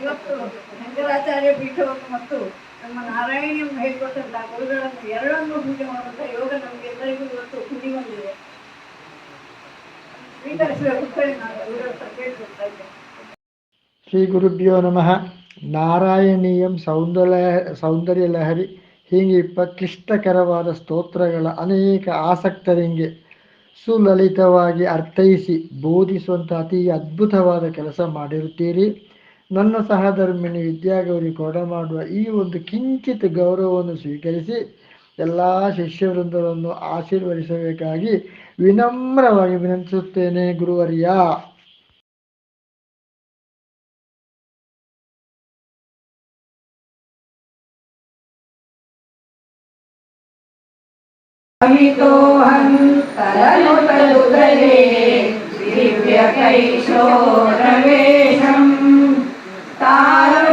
ಇವತ್ತು ಶಂಕರಾಚಾರ್ಯ ಪೀಠವನ್ನು ಮತ್ತು ನಮ್ಮ ನಾರಾಯಣಿಯನ್ನು ಹೇಳಿಕೊಟ್ಟಂತಹ ಗುರುಗಳನ್ನು ಎರಡನ್ನೂ ಪೂಜೆ ಮಾಡುವಂತಹ ಯೋಗ ನಮಗೆ ಎಲ್ಲರಿಗೂ ಇವತ್ತು ಕುಡಿ ಬಂದಿದೆ. ಸ್ವೀಕರಿಸಬೇಕು ನಾನು ಗುರುಗಳ ಹತ್ರ ಕೇಳ್ಕೊಳ್ತಾ ಇದ್ದೇನೆ. ಶ್ರೀ ಗುರುಭ್ಯೋ ನಮಃ. ನಾರಾಯಣೀಯಂ ಸೌಂದರ್ಯ ಲಹರಿ ಹೀಗೆ ಕ್ಲಿಷ್ಟಕರವಾದ ಸ್ತೋತ್ರಗಳ ಅನೇಕ ಆಸಕ್ತರಿಗೆ ಸುಲಲಿತವಾಗಿ ಅರ್ಥೈಸಿ ಬೋಧಿಸುವಂಥ ಅತಿ ಅದ್ಭುತವಾದ ಕೆಲಸ ಮಾಡಿರುತ್ತೀರಿ. ನನ್ನ ಸಹಧರ್ಮಿಣಿ ವಿದ್ಯಾಗೌರಿ ಕೊಡಮಾಡುವ ಈ ಒಂದು ಕಿಂಚಿತ್ ಗೌರವವನ್ನು ಸ್ವೀಕರಿಸಿ ಎಲ್ಲ ಶಿಷ್ಯವೃಂದವನ್ನು ಆಶೀರ್ವದಿಸಬೇಕಾಗಿ ವಿನಮ್ರವಾಗಿ ವಿನಂತಿಸುತ್ತೇನೆ. ಗುರುವರ್ಯ. दिव्यकैशोरवेशम् तारुण्यारम्भरम्यं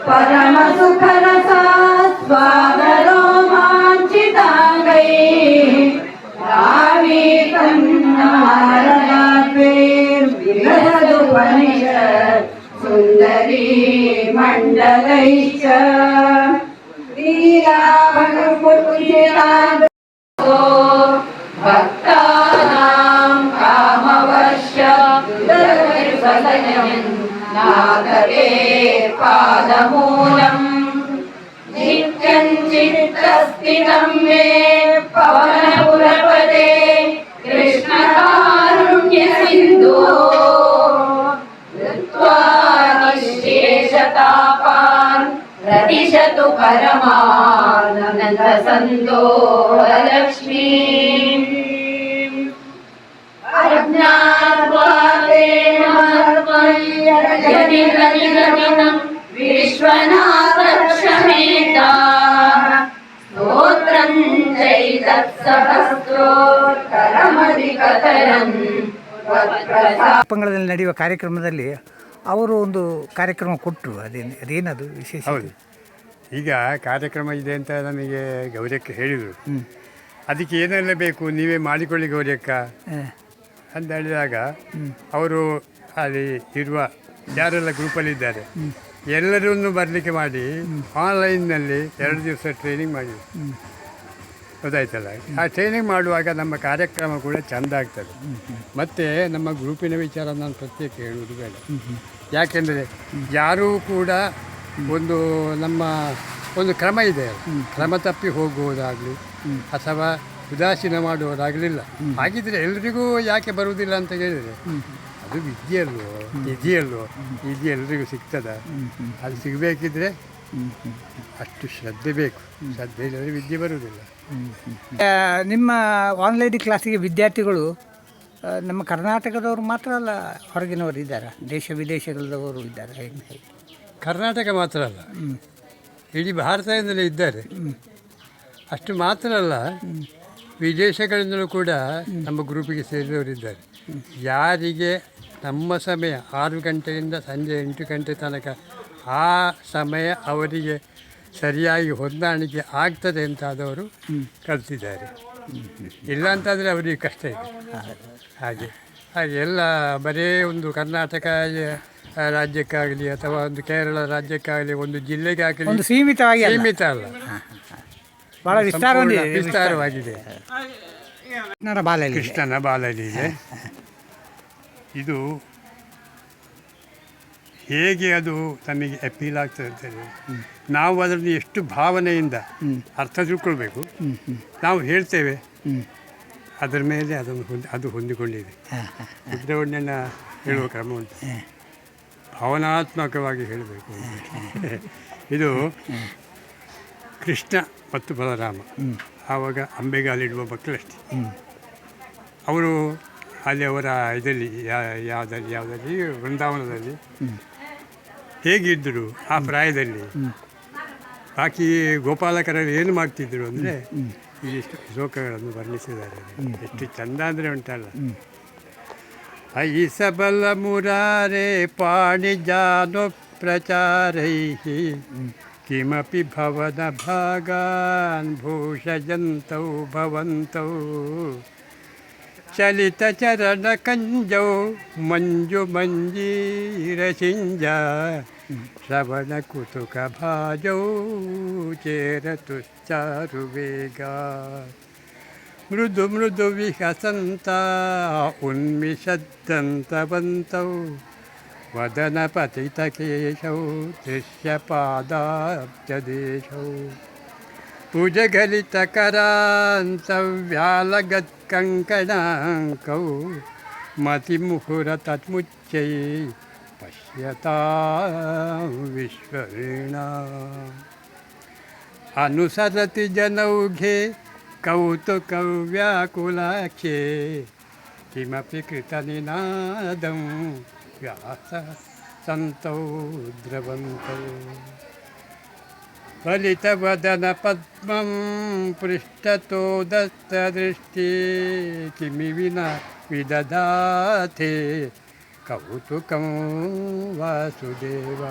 परमसुखरसास्वादरोमाञ्चिताङ्गैः नावीकन्नारदाद्वैर्विहदुपनिषत् सुन्दरी मण्डलैश्च भक्तानां कामवश्यनागरे पादमूलम् नित्यं चित्तस्थितं मे पवनपुरपदे कृष्णकारुण्यसिन्धो कृत्वा निःशेषतापान् रतिशतु परमानन्दसन्दोहलक्ष्मी अज्ञात्वादेमर्पयजनिरनिरमिनं विश्वनाथक्षमेता स्तोत्रं चैतत्सहस्रोत्तरमधिकतरं ಪಂಗಳದಲ್ಲಿ ನಡೆಯುವ ಕಾರ್ಯಕ್ರಮದಲ್ಲಿ ಅವರು ಒಂದು ಕಾರ್ಯಕ್ರಮ ಕೊಟ್ಟರು. ಅದೇನದು ವಿಶೇಷ? ಹೌದು, ಈಗ ಕಾರ್ಯಕ್ರಮ ಇದೆ ಅಂತ ನನಗೆ ಗೌರಕ್ಕ ಹೇಳಿದರು. ಅದಕ್ಕೆ ಏನೆಲ್ಲ ಬೇಕು ನೀವೇ ಮಾಡಿಕೊಳ್ಳಿ ಗೌರಕ್ಕ ಅಂತ ಹೇಳಿದಾಗ ಅವರು ಅಲ್ಲಿ ಇರುವ ಯಾರೆಲ್ಲ ಗ್ರೂಪಲ್ಲಿದ್ದಾರೆ ಎಲ್ಲರನ್ನು ಬರಲಿಕ್ಕೆ ಮಾಡಿ ಆನ್ಲೈನ್ನಲ್ಲಿ 2 ದಿವಸ ಟ್ರೈನಿಂಗ್ ಮಾಡಿದ್ರು. ಗೊತ್ತಾಯ್ತಲ್ಲ, ಆ ಟ್ರೈನಿಂಗ್ ಮಾಡುವಾಗ ನಮ್ಮ ಕಾರ್ಯಕ್ರಮ ಕೂಡ ಚೆಂದ ಆಗ್ತದೆ. ಮತ್ತು ನಮ್ಮ ಗ್ರೂಪಿನ ವಿಚಾರ ನಾನು ಪ್ರತ್ಯೇಕ ಹೇಳುವುದು ಬೇಡ. ಯಾಕೆಂದರೆ ಯಾರೂ ಕೂಡ ನಮ್ಮ ಒಂದು ಕ್ರಮ ಇದೆ, ಕ್ರಮ ತಪ್ಪಿ ಹೋಗುವುದಾಗಲಿ ಅಥವಾ ಉದಾಸೀನ ಮಾಡುವುದಾಗಲಿಲ್ಲ. ಹಾಗಿದ್ರೆ ಎಲ್ರಿಗೂ ಯಾಕೆ ಬರುವುದಿಲ್ಲ ಅಂತ ಹೇಳಿದರೆ ಅದು ವಿದ್ಯೆಯಲ್ಲೋ ನಿಧಿಯಲ್ಲೋ ಇದು ಎಲ್ರಿಗೂ ಸಿಗ್ತದ? ಅದು ಸಿಗಬೇಕಿದ್ರೆ ಅಷ್ಟು ಶ್ರದ್ಧೆ ಬೇಕು. ಶ್ರದ್ಧೆ ಇಲ್ಲದ್ರೆ ವಿದ್ಯೆ ಬರುವುದಿಲ್ಲ. ನಿಮ್ಮ ಆನ್ಲೈನ್ ಕ್ಲಾಸಿಗೆ ವಿದ್ಯಾರ್ಥಿಗಳು ನಮ್ಮ ಕರ್ನಾಟಕದವರು ಮಾತ್ರ ಅಲ್ಲ, ಹೊರಗಿನವರು ಇದ್ದಾರೆ, ದೇಶ ವಿದೇಶಗಳವರು ಇದ್ದಾರೆ. ಹೇಗೆ? ಕರ್ನಾಟಕ ಮಾತ್ರ ಅಲ್ಲ, ಇಡೀ ಭಾರತದಿಂದಲೇ ಇದ್ದಾರೆ. ಅಷ್ಟು ಮಾತ್ರ ಅಲ್ಲ, ವಿದೇಶಗಳಿಂದಲೂ ಕೂಡ ನಮ್ಮ ಗ್ರೂಪಿಗೆ ಸೇರಿದವರಿದ್ದಾರೆ. ಯಾರಿಗೆ ನಮ್ಮ ಸಮಯ 6 ಗಂಟೆಯಿಂದ ಸಂಜೆ 8 ಗಂಟೆ ತನಕ ಆ ಸಮಯ ಅವರಿಗೆ ಸರಿಯಾಗಿ ಹೊಂದಾಣಿಕೆ ಆಗ್ತದೆ ಅಂತಾದವರು ಕಲಿತಿದ್ದಾರೆ. ಇಲ್ಲ ಅಂತಾದರೆ ಅವರಿಗೆ ಕಷ್ಟ ಇದೆ. ಹಾಗೆ ಎಲ್ಲ ಬರೀ ಒಂದು ಕರ್ನಾಟಕ ರಾಜ್ಯಕ್ಕಾಗಲಿ ಅಥವಾ ಒಂದು ಕೇರಳ ರಾಜ್ಯಕ್ಕಾಗಲಿ ಒಂದು ಜಿಲ್ಲೆಗಾಗಲಿ ಸೀಮಿತ ಅಲ್ಲ, ಭಾಳ ವಿಸ್ತಾರವಾಗಿದೆ. ಕೃಷ್ಣನ ಬಾಲಲೀಲೆ ಇದು ಹೇಗೆ ಅದು ನಮಗೆ ಅಪೀಲ್ ಆಗ್ತದೆ ಅಂತೇಳಿ ನಾವು ಅದನ್ನು ಎಷ್ಟು ಭಾವನೆಯಿಂದ ಅರ್ಥ ತಿಳ್ಕೊಳ್ಬೇಕು. ನಾವು ಹೇಳ್ತೇವೆ, ಅದರ ಮೇಲೆ ಅದು ಹೊಂದಿಕೊಂಡಿದೆ. ಸುಬ್ರಹ್ಮಣ್ಯನ ಹೇಳುವ ಕ್ರಮ ಉಂಟು, ಭಾವನಾತ್ಮಕವಾಗಿ ಹೇಳಬೇಕು. ಇದು ಕೃಷ್ಣ ಮತ್ತು ಬಲರಾಮ ಆವಾಗ ಅಂಬೆಗಾಲಿಡುವ ಮಕ್ಕಳಷ್ಟೇ. ಅವರು ಅಲ್ಲಿ ಅವರ ಇದರಲ್ಲಿ ಯಾವುದಲ್ಲಿ ವೃಂದಾವನದಲ್ಲಿ ಹೇಗಿದ್ದರು ಆ ಪ್ರಾಯದಲ್ಲಿ. ಬಾಕಿ ಗೋಪಾಲಕರಲ್ಲಿ ಏನು ಮಾಡ್ತಿದ್ದರು ಅಂದರೆ ಇದಿಷ್ಟು ಶ್ಲೋಕಗಳನ್ನು ವರ್ಣಿಸಿದ್ದಾರೆ. ಎಷ್ಟು ಚಂದ ಅಂದರೆ ಉಂಟಲ್ಲ. ಐಸಬಲ ಮುರಾರೇ ಪಾಣಿಜಾನೋ ಪ್ರಚಾರೈ ಕಿಮಪಿ ಭವನ ಭಾಗಾನ್ ಭೂಷಯಂತೌ ಭವಂತೌ ಚಲಿತ ಚರಣ ಕಂಜೌ ಮಂಜು ಮಂಜೀರ ಸಿಂಜ ಶ್ರವಣ ಕುತುಕ ಭಾಜೌ ಚೇರತುಶ್ಚಾರು ವೇಗ ಮೃದು ಮೃದು ವಿಹಸಂತ ಉನ್ಮಿಷದ್ದಂತವಂತೌ ವದನ ಪತಿತ ಕೇಶೌ ದೃಶ್ಯಪಾದಾಬ್ಜದೇಶೌ ಭುಜಗಲಿತ ಕರಾಂತವ್ಯಾಲಗತ್ಕಂಕಣಾಂಕೌ ಮತಿಮುಹುರ ತತ್ಮುಚ್ಚೈ ಪಶ್ಯತಾ ವಿಶ್ವವೀಣಾ ಅನುಸರತಿ ಜನೌಘೆ ಕೌತುಕವ್ಯಾಕುಲಾಖ್ಯೆ ಕಿಮಪಿ ಕೃತನಿನಾದಂ ವ್ಯಾಸ ಸಂತೌ ದ್ರವಂತೌ ಫಲಿತವದನ ಪದ್ಮಂ ಪೃಷ್ಠತೋ ದತ್ತದೃಷ್ಟಿ ಕಿಮಿ ವಿನಾ ವಿದಧಾತೆ ಕೌತುಕಂ ವಾಸುದೇವ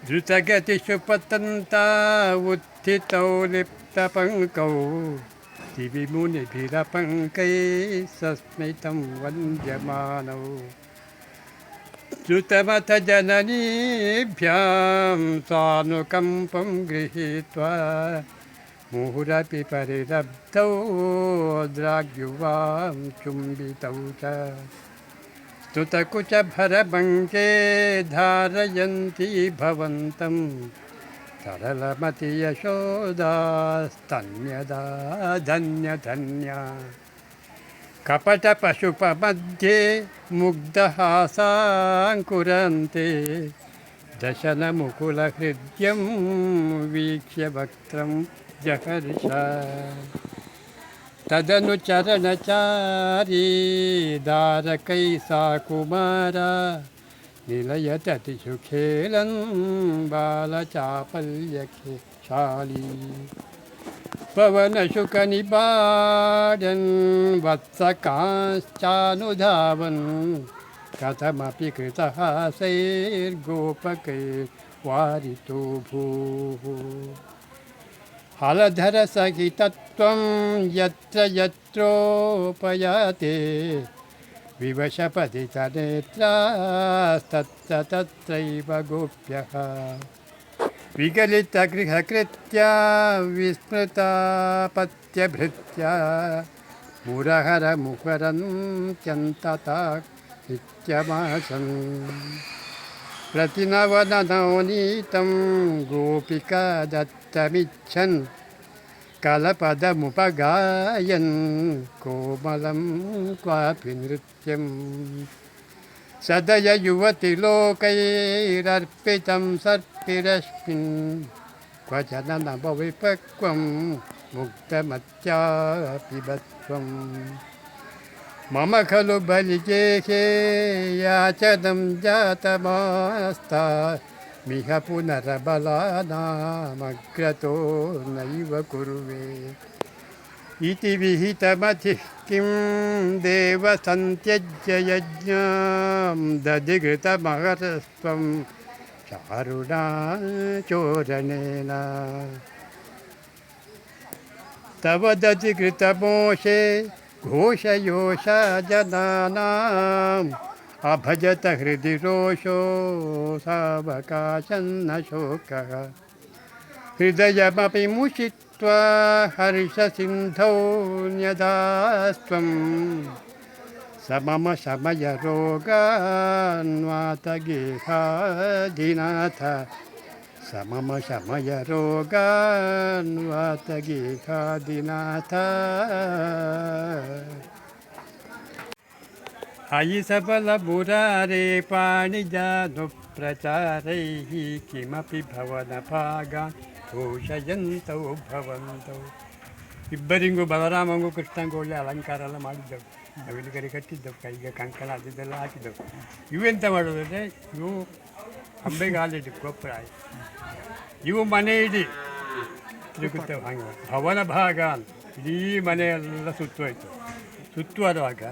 ಧೃತಗತಿಷು ಪತಂತಾ ಉತ್ಥಿತೌ ಲಿಪ್ತಪಂಕೌ ದಿವಿ ಮುನಿಭಿರಪಂಕೈ ಸಸ್ಮಿತಂ ವಂದ್ಯಮಾನೌ ಚ್ಯುತಮಥ ಜನನೀಭ್ಯಾಂ ಸಾನುಕಂಪಂ ಗೃಹೀತ್ವಾ ಮುಹುರಪಿ ಪರಿರಬ್ಧೌ ದ್ರಾಗ್ಯುವಾಂ ಚುಂಬಿತೌ ಚ ಸ್ತುತಕುಚಭರಭಂಗೆ ಧಾರಯಂತಿ ಭವಂತಂ ಸರಳಮತಿ ಯಶೋದಾಸ್ತನ್ಯದಾ ಧನ್ಯ ಧನ್ಯ ಕಪಟ ಪಶುಪ ಮಧ್ಯೆ ಮುಗ್ಧಹಾಸಾಂಕುರಂತೆ ದಶನ ಮುಕುಲ ಹೃದ್ಯಂ ವೀಕ್ಷ್ಯ ವಕ್ತ್ರಂ ಜಹರ್ಷ ತದನು ಚರಣಚಾರಿ ದಾರಕೈ ಸಾ ಕುಮಾರ ನಿಲಯತತಿ ಸುಖೇಲನ್ ಬಾಲಚಾಪಲ್ಯಕ್ಕೆ ಶಾಲಿ ಪವನ ಶುಕ ನಿಬಾಡನ್ ವತ್ಸಕಾಶ್ಚಾನುಧಾವನ್ ಕಥಮಪಿ ಕೃತಹಾಸೈರ್ಗೋಪಕೈ ವಾರಿತೋ ಭೂಃ ಹಲಧರ ಸಹಿತತ್ವಂ ಯತ್ರ ಯತ್ರೋಪಯಾತೆ ವಿವಶಪದಿತ ನೇತ್ರಾಸ್ತತ್ರ ತತ್ರೈವ ಗೋಪ್ಯಃ ವಿಗಲಿತ ಗೃಹಕೃತ್ಯ ವಿಸ್ಮೃತಾಪತ್ಯಭೃತ್ಯ ಮುರಹರ ಮುಖರಂತ್ಯಂತತಾ ನಿತ್ಯಮಾಸನ್ प्रतिनवनवनीतं गोपिका दत्तमिच्छन् कलपदमुपगायन् कोमलं क्वापि नृत्यं सदय युवतिलोकैरर्पितं सर्पिरस्मिन् क्वचन नवविपक्वं मुग्धमत्यापिबत्वम् मम खलु बलिजेहे याचनं जातमास्ता मिह पुनरबलानामग्रतो नैव कुर्वे इति विहितमतिः किं देव सन्त्यज्य यज्ञां दधिघृतमहरस्त्वं चारुणाचोरणेन तव दधिघृतमोषे घोषयोषा जनानाम् अभजत हृदि रोषो सावकाशन्न शोकः हृदयमपि मुषित्वा हर्षसिन्धौ न्यदास्त्वं समम शमयरोगान्वातगेहाधिनाथ समम शमयरोगान्वातगेहाधिनाथ अयि सबलमुरारे पाणिजानुप्रचारैः किमपि भवनभागान् घोषयन्तौ ಭವಂತೌ ಇಬ್ಬರಿಗೂ ಬಲರಾಮಂಗೂ ಕೃಷ್ಣಂಗೂ ಒಳ್ಳೆ ಅಲಂಕಾರ ಎಲ್ಲ ಮಾಡಿದ್ದವು ನವಿಲುಗರಿ ಕಟ್ಟಿದ್ದವು ಕೈಗೆ ಕಂಕಣ ಅದೆಲ್ಲ ಹಾಕಿದ್ದವು ಇವೆಂತ ಮಾಡೋದಂದರೆ ಇವು ಅಂಬೆಗಾಲಿಟ್ಟು ಗೊಬ್ಬರ ಇವು ಮನೆ ಇಡೀ ತಿರುಗುತ್ತವೆ ಹಂಗೆ ಭವನ ಭಾಗ ಇಡೀ ಮನೆಯೆಲ್ಲ ಸುತ್ತುವಾಯ್ತು ಸುತ್ತುವರುವಾಗ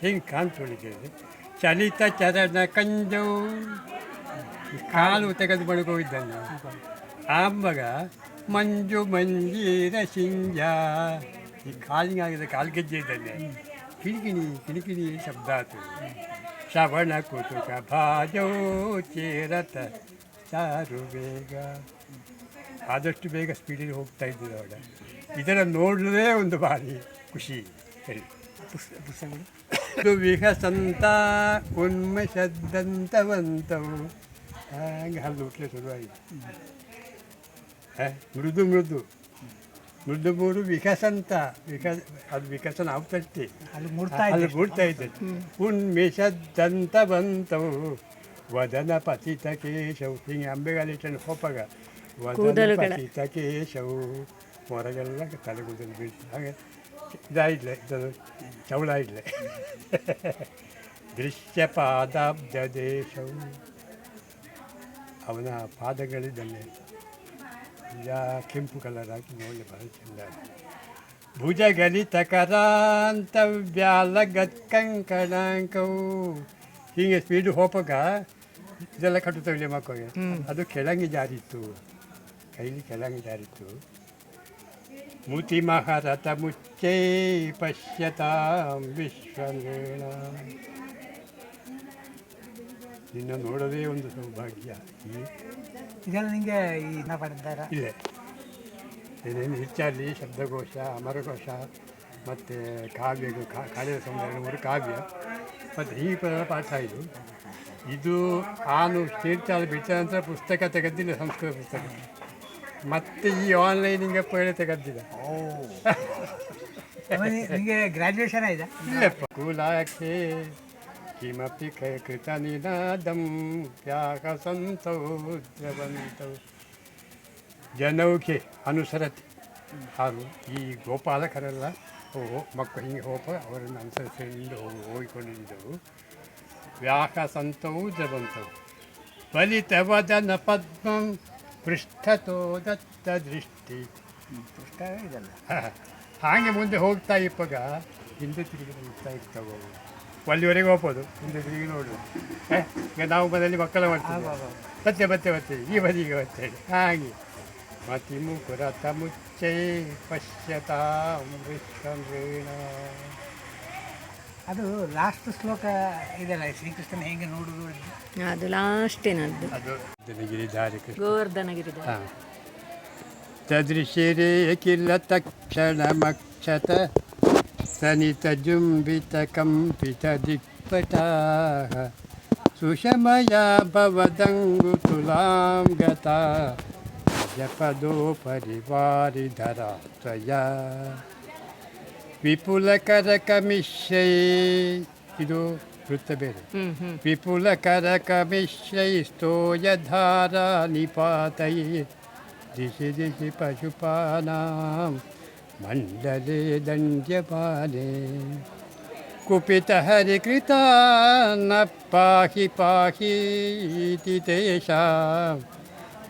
ಹಿಂಗೆ ಕಾಣ್ತೊಳಿಗೆ ಚಲಿತ ಚರಣ ಕಂಜವು ಕಾಲು ತೆಗೆದು ಬಳ್ಕೋಗಿದ್ದಾನೆ ಆಂಬಗ ಮಂಜು ಮಂಜೀರ ಸಿಂಜ ಈ ಕಾಲಿಂಗ್ ಆಗಿದ ಕಾಲ್ಗೆಜ್ಜೆ ಇದ್ದಲ್ಲಿ ಕಿಣಿಕಿಣಿ ಕಿಣಿಕಿಣಿ ಶಬ್ದ ಆಯ್ತು. ಶ್ರವಣ ಕುತುಕ ಭಾಜೋ ಚೇರತ ಚಾರು ಬೇಗ, ಆದಷ್ಟು ಬೇಗ ಸ್ಪೀಡಲ್ಲಿ ಹೋಗ್ತಾ ಇದ್ದೀವಿ ಅವಳ. ಇದನ್ನು ನೋಡಲೇ ಒಂದು ಭಾರಿ ಖುಷಿ. ಹೇಳಿ ಪುಸ್ತಕಗಳು ವಿಕಸಂತ ಉನ್ಮಷದ್ದಂತವಂತವು ಹಾಗೆ ಹಲ್ಲು ಹುಟ್ಲೆ ಶುರುವಾಯಿತು. ಮೃದು ಮೃದು ಮೃದು ಮೂರು ವಿಕಸಂತ ಅದು ವಿಕಸನ ಆಗ್ತಷ್ಟೇ, ಅದು ಅಲ್ಲಿ ಮೂಡ್ತಾ ಇದ್ದೆ. ಉನ್ಮೇಷದ್ದಂತವಂತವು ವದನ ಪತಿತ ಕೇಶವು, ಹಿಂಗೆ ಅಂಬೆಗಾಲಿಟ್ಟನ್ನು ಹೋಪಾಗ ವದನ ಪತಿತ ಕೇಶವು, ಹೊರಗೆಲ್ಲ ತಲೆಗೂದಲು ಬೀಳ್ತದೆ. ಹಾಗೆ ಇದಾಯಿಡ್ಲೆ, ಇದನ್ನು ಚವಳ ಇಡ್ಲೆ. ದೃಶ್ಯಪಾದಾಬ್ಜ ದೇಶವು, ಅವನ ಪಾದಗಳಿದ್ದಲ್ಲಿ ಕೆಂಪು ಕಲರ್ ಹಾಕಿ ನೋಡಿ ಬಹಳ ಚೆಂದ. ಭುಜಗಲಿತ ಕರಾಂತವ್ಯಾಲಗತ್ ಕಂಕಣಾಂಕವು, ಹೀಗೆ ಸ್ಪೀಡು ಹೋಪಾಗ ಇದೆಲ್ಲ ಕಟ್ಟುತ್ತವೆ ಮಕ್ಕಳಿಗೆ. ಅದು ಕೆಳಂಗಿ ಜಾರಿತ್ತು, ಕೈಲಿ ಕೆಳಂಗಿ ಜಾರಿತ್ತು. ಮುತಿ ಮಹಾರಥ ಮುಚ್ಚೇ ಪಶ್ಯತಾಂ ವಿಶ್ವನೇಣ, ನಿನ್ನ ನೋಡೋದೇ ಒಂದು ಸೌಭಾಗ್ಯ. ಇದೆಲ್ಲ ನಿಮಗೆ ಈ ಪಡೆದಾರ ಇದೆ ಏನೇನು ಹೆಚ್ಚಾಗಲಿ ಶಬ್ದಕೋಶ, ಅಮರಕೋಶ ಮತ್ತು ಕಾವ್ಯಗಳು, ಕಾಳಿದ ಸೌಂದರ್ಯ 3 ಕಾವ್ಯ ಮತ್ತು ಈ ಪದ ಪಾಠ. ಇದು ನಾನು ತೀರ್ಥಾಲ ಬಿಟ್ಟ ನಂತರ ಪುಸ್ತಕ ತೆಗೆದಿಲ್ಲ, ಸಂಸ್ಕೃತ ಪುಸ್ತಕ. ಮತ್ತು ಈ ಆನ್ಲೈನಿಂಗ್ ಪೇಳೆ ತೆಗೆದಿಲ್ಲ. ನಿಮಗೆ ಗ್ರ್ಯಾಜುಯೇಷನ್ ಆಯ್ತಾ? ಇಲ್ಲಪ್ಪ. ಕುಲಾಖೆ ಕಿಮಪಿ ಕೃತ ನಿನಾದಂ ವ್ಯಾಕಸಂತೌ ದ್ರವಂತೌ ಜನೌಖೆ ಅನುಸರತಿ. ಹಾರು ಈ ಗೋಪಾಲಕರೆಲ್ಲ ಮಕ್ಕಳು ಹಿಂಗೆ ಹೋಪ ಅವರನ್ನು ಅನುಸರಿಸಿಕೊಂಡು ಹೋಗಿಕೊಂಡಿದ್ದವು. ವ್ಯಾಕಸಂತವು ದ್ರವಂತವು ಫಲಿತವದನ ಪದ್ಮಂ ಪೃಷ್ಠತೋ ದತ್ತ ದೃಷ್ಟಿ. ಇದಲ್ಲ ಹಾಗೆ ಮುಂದೆ ಹೋಗ್ತಾ ಇಪ್ಪಾಗ ಹಿಂದೆ ತಿರುಗಿ ಹೋಗ್ತಾ ಇರ್ತಾವೆ. ಅಲ್ಲಿವರೆಗೆ ಹೋಗ್ಬೋದು, ಹಿಂದೆ ತಿರುಗಿ ನೋಡೋದು. ಈಗ ನಾವು ಮನೆಯಲ್ಲಿ ಮಕ್ಕಳ ಮಾಡ್ತೀವಿ, ಮತ್ತೆ ಈ ಬದಿಗೆ ಬರ್ತೇವೆ. ಹಾಗೆ ಮತಿ ಮುಕುರತ ಮುಚ್ಚೈ ಪಶ್ಯತಾಂ ವಿಶ್ವಮೇಣ. ಅದು ಲಾಸ್ಟ್ ಶ್ಲೋಕ ಇದೆಲ್ಲ, ಶ್ರೀಕೃಷ್ಣನ ಹೇಗೆ ನೋಡುವುದು, ಅದು ಲಾಸ್ಟಿನದ್ದು, ಅದು ಗಿರಿಧಾರಿ ಕೃಷ್ಣ ಗೋವರ್ಧನಗಿರಿದ. ತದೃಶಿರೇ ಕಿಲ ತಕ್ಷಣಮಕ್ಷತ ಸನಿತ ಜುಂಬಿತ ಕಂಪಿತ ದಿಕ್ಪಟಾಃ ಸುಷಮಯಾ ಭವದಂಗುತುಲಾಂ ಗತಾ ಜಪದೋ ಪರಿವಾರಿಧರಾ ತ್ವಯಾ ವಿಪುಲಕರಕಮಿಶ್ರೈ. ಇದು ವೃತ್ತ ಬೇರೆ. ವಿಪುಲಕರಕಮಿಶ್ರೈ ಸ್ತೋಯಧಾರಾ ನಿಪಾತೈ ದಿಶಿ ದಿಶಿ ಪಶುಪಾನಾಂ ಮಂಡಲೇ ದಂಡ್ಯಪಾನೆ ಕುಪಿತ ಹರಿಕೃತಾ ನ ಪಾಹಿ ಪಾಹಿ ಇತಿ ತೇಷಾಂ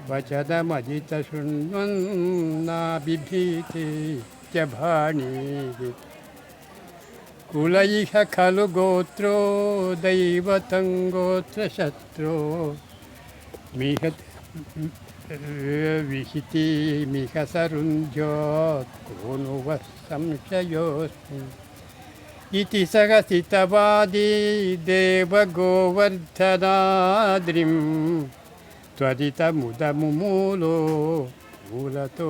ವಚನಮಜಿತ ಶೃಣ್ವನ್ನಾ ಬಿಭೀತಿ ಚ ಭಾಣೀ. ಕುಲೈಹ ಖಲು ಗೋತ್ರೋ ದೈವತಂಗೋತ್ರ ಶತ್ರೋ ಮಿಹತ್ ವಿಹಿತಿ ಮಿಹ ಸರುಂಧ್ಯೋತ್ ಕೋನುವ ಸಂಶಯೋಸ್ಮಿ ಇತಿ ಸಹಸಿತವಾದಿ ದೇವಗೋವರ್ಧನಾದ್ರಿಂ ತ್ವರಿತ ಮುದ ಮುಮೂಲೋ ಮೂಲತೋ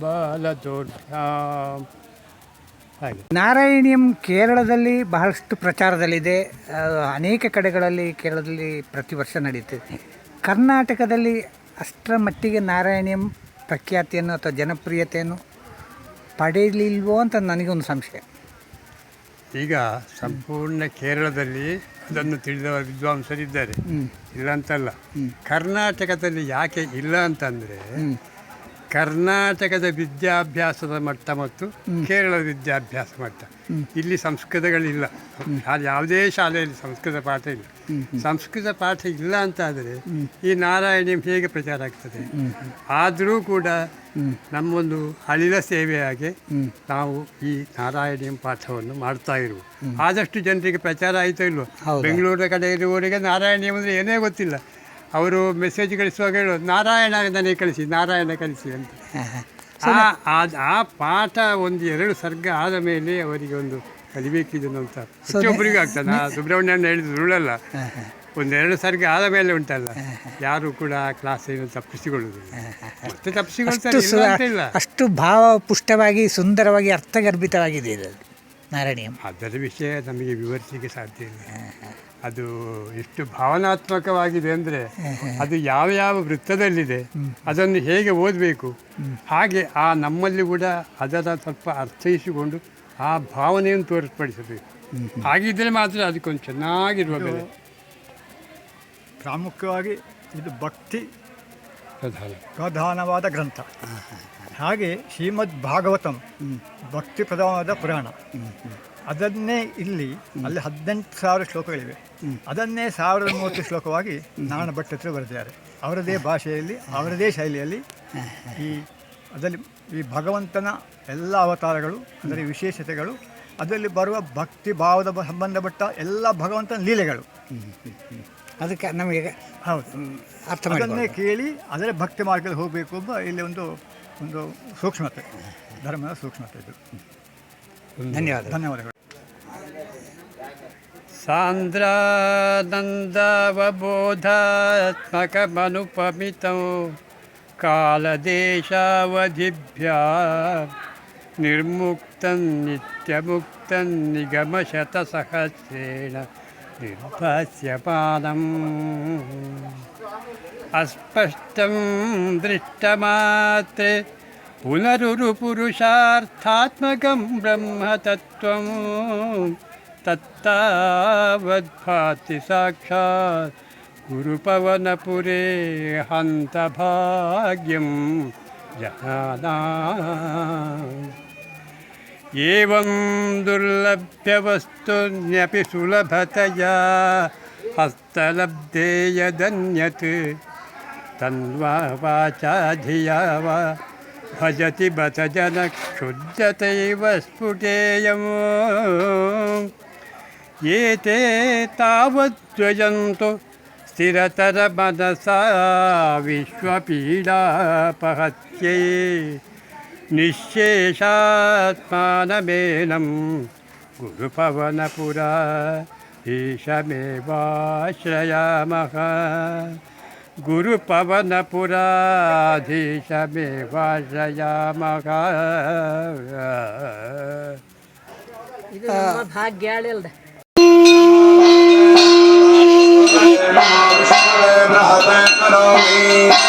ಬಾಲದೋಢ್ಯಾಂ. ಹಾಗೆ ನಾರಾಯಣಿಯಂ ಕೇರಳದಲ್ಲಿ ಬಹಳಷ್ಟು ಪ್ರಚಾರದಲ್ಲಿದೆ. ಅನೇಕ ಕಡೆಗಳಲ್ಲಿ ಕೇರಳದಲ್ಲಿ ಪ್ರತಿ ವರ್ಷ ನಡೀತದೆ. ಕರ್ನಾಟಕದಲ್ಲಿ ಅಷ್ಟರ ಮಟ್ಟಿಗೆ ನಾರಾಯಣಿಯಂ ಪ್ರಖ್ಯಾತಿಯನ್ನು ಅಥವಾ ಜನಪ್ರಿಯತೆಯನ್ನು ಪಡೆಯಲಿಲ್ವೋ ಅಂತ ನನಗೊಂದು ಸಂಶಯ. ಈಗ ಸಂಪೂರ್ಣ ಕೇರಳದಲ್ಲಿ ಅದನ್ನು ತಿಳಿದವ ವಿದ್ವಾಂಸರಿದ್ದಾರೆ, ಇಲ್ಲ ಅಂತಲ್ಲ. ಕರ್ನಾಟಕದಲ್ಲಿ ಯಾಕೆ ಇಲ್ಲ ಅಂತಂದರೆ, ಕರ್ನಾಟಕದ ವಿದ್ಯಾಭ್ಯಾಸದ ಮಟ್ಟ ಮತ್ತು ಕೇರಳದ ವಿದ್ಯಾಭ್ಯಾಸ ಮಟ್ಟ, ಇಲ್ಲಿ ಸಂಸ್ಕೃತಗಳಿಲ್ಲ. ಯಾವುದೇ ಶಾಲೆಯಲ್ಲಿ ಸಂಸ್ಕೃತ ಪಾಠ ಇಲ್ಲ. ಸಂಸ್ಕೃತ ಪಾಠ ಇಲ್ಲ ಅಂತಾದರೆ ಈ ನಾರಾಯಣಿಯಂ ಹೇಗೆ ಪ್ರಚಾರ ಆಗ್ತದೆ? ಆದರೂ ಕೂಡ ನಮ್ಮೊಂದು ಅಳಿಲ ಸೇವೆಯಾಗಿ ನಾವು ಈ ನಾರಾಯಣಿಯಂ ಪಾಠವನ್ನು ಮಾಡ್ತಾ ಇರುವು. ಆದಷ್ಟು ಜನರಿಗೆ ಪ್ರಚಾರ ಆಯಿತೋ ಇಲ್ವೋ. ಬೆಂಗಳೂರಿನ ಕಡೆ ಇರುವವರಿಗೆ ನಾರಾಯಣಿಯಂ ಅಂದರೆ ಏನೇ ಗೊತ್ತಿಲ್ಲ. ಅವರು ಮೆಸೇಜ್ ಕಳಿಸುವಾಗ ಹೇಳೋದು ನಾರಾಯಣ ನನಗೆ ಕಳಿಸಿ, ನಾರಾಯಣ ಕಳಿಸಿ ಅಂತ. ಆ ಪಾಠ ಒಂದು 2 ಸರ್ಗ ಆದ ಮೇಲೆ ಅವರಿಗೆ ಒಂದು ಕಲಿಬೇಕಿದನು ಅಂತ ಪ್ರತಿಯೊಬ್ಬರಿಗೂ ಆಗ್ತದೆ. ಸುಬ್ರಹ್ಮಣ್ಯನ ಹೇಳಿದ ಸುಳ್ಳಲ್ಲ. ಒಂದು 2 ಸರ್ಗ ಆದ ಮೇಲೆ ಉಂಟಲ್ಲ, ಯಾರು ಕೂಡ ಆ ಕ್ಲಾಸ್ ಏನು ತಪ್ಪಿಸಿಕೊಳ್ಳುವುದಿಲ್ಲ. ಮತ್ತೆ ತಪ್ಪಿಸಿಕೊಳ್ತಾರೆ, ಇಲ್ಲ ಅಂತಿಲ್ಲ. ಅಷ್ಟು ಭಾವಪುಷ್ಟವಾಗಿ ಸುಂದರವಾಗಿ ಅರ್ಥಗರ್ಭಿತವಾಗಿದೆ ಇದು ನಾರಾಯಣೀಯಂ. ಅದರ ವಿಷಯ ನಮಗೆ ವಿವರಿಸಲಿಕ್ಕೆ ಸಾಧ್ಯ ಇಲ್ಲ. ಅದು ಎಷ್ಟು ಭಾವನಾತ್ಮಕವಾಗಿದೆ ಅಂದರೆ ಅದು ಯಾವ ಯಾವ ವೃತ್ತದಲ್ಲಿದೆ, ಅದನ್ನು ಹೇಗೆ ಓದಬೇಕು, ಹಾಗೆ ಆ ನಮ್ಮಲ್ಲಿ ಕೂಡ ಅದರ ಸ್ವಲ್ಪ ಅರ್ಥೈಸಿಕೊಂಡು ಆ ಭಾವನೆಯನ್ನು ತೋರ್ಪಡಿಸಬೇಕು. ಹಾಗಿದ್ದರೆ ಮಾತ್ರ ಅದಕ್ಕೊಂದು ಚೆನ್ನಾಗಿರುವ ಬೆಲೆ. ಪ್ರಾಮುಖ್ಯವಾಗಿ ಇದು ಭಕ್ತಿ ಪ್ರಧಾನ ಪ್ರಧಾನವಾದ ಗ್ರಂಥ. ಹಾಗೆ ಶ್ರೀಮದ್ ಭಾಗವತಂ ಭಕ್ತಿ ಪ್ರಧಾನವಾದ ಪುರಾಣ. ಅದನ್ನೇ ಅಲ್ಲಿ 18,000 ಶ್ಲೋಕಗಳಿವೆ. ಅದನ್ನೇ 1030 ಶ್ಲೋಕವಾಗಿ ನಾರಾಯಣ ಭಟ್ಟರು ಬರೆದಿದ್ದಾರೆ. ಅವರದೇ ಭಾಷೆಯಲ್ಲಿ, ಅವರದೇ ಶೈಲಿಯಲ್ಲಿ ಅದರಲ್ಲಿ ಈ ಭಗವಂತನ ಎಲ್ಲ ಅವತಾರಗಳು, ಅದರ ವಿಶೇಷತೆಗಳು, ಅದರಲ್ಲಿ ಬರುವ ಭಕ್ತಿ ಭಾವದ ಸಂಬಂಧಪಟ್ಟ ಎಲ್ಲ ಭಗವಂತನ ಲೀಲೆಗಳು, ಅದಕ್ಕೆ ನಮಗೆ ಹೌದು ಅರ್ಥ ಅದನ್ನೇ ಕೇಳಿ ಅದರ ಭಕ್ತಿ ಮಾರ್ಗದಲ್ಲಿ ಹೋಗಬೇಕು ಎಂಬ ಇಲ್ಲಿ ಒಂದು ಸೂಕ್ಷ್ಮತೆ, ಧರ್ಮದ ಸೂಕ್ಷ್ಮತೆ ಇದು. ಧನ್ಯವಾದಗಳು. ಸಾಂದ್ರಾನಂದವಬೋಧಾತ್ಮಕಮನುಪಮಿತಂ ಕಾಲದೇಶಾವಧಿಭ್ಯಾ ನಿರ್ಮುಕ್ತಂ ನಿತ್ಯಮುಕ್ತಂ ನಿಗಮಶತಸಹಸ್ರೇಣ ನಿರ್ಭಾಸ್ಯಮಾನಂ ಅಸ್ಪಷ್ಟಂ ದೃಷ್ಟಮಾತ್ರೆ ಪುನರುಪುರುಷಾರ್ಥಾತ್ಮಕಂ ಬ್ರಹ್ಮತತ್ವಂ ತತ್ತಾವದ್ಭಾತಿ ಸಾಕ್ಷಾತ್ ಗುರುಪವನಪುರೇ ಹಂತ ಭಾಗ್ಯಂ ಜನಾನಾಂ. ಏವಂ ದುರ್ಲಭ್ಯವಸ್ತುನ್ಯಪಿ ಸುಲಭತಯಾ ಹಸ್ತಲಬ್ಧೇ ಯದನ್ಯತ್ ತನ್ವಾ ವಾಚಾ ಧಿಯಾ ವಾ ಭಜತಿ ಬತ ಜನ ಕ್ಷುದ್ಯತೈವ ಸ್ಫುಟೇಯಂ. ಏತೇ ತಾವದ್ವಯಂತು ಸ್ಥಿರತರ ಮನಸಾ ವಿಶ್ವಪೀಡಾಪಹತ್ಯೈ ನಿಶ್ಶೇಷಾತ್ಮಾನಮೇನಂ ಗುರುಪವನಪುರ ಈಶಮೇವಾಶ್ರಯಾಮಃ. ಗುರುಪವನಪುರಾಧೀಶಮೇವಾಶ್ರಯಾಮಃ. ಇದು ನಮ್ಮ ಭಾಗ್ಯ ಅಲ್ದ. Brahma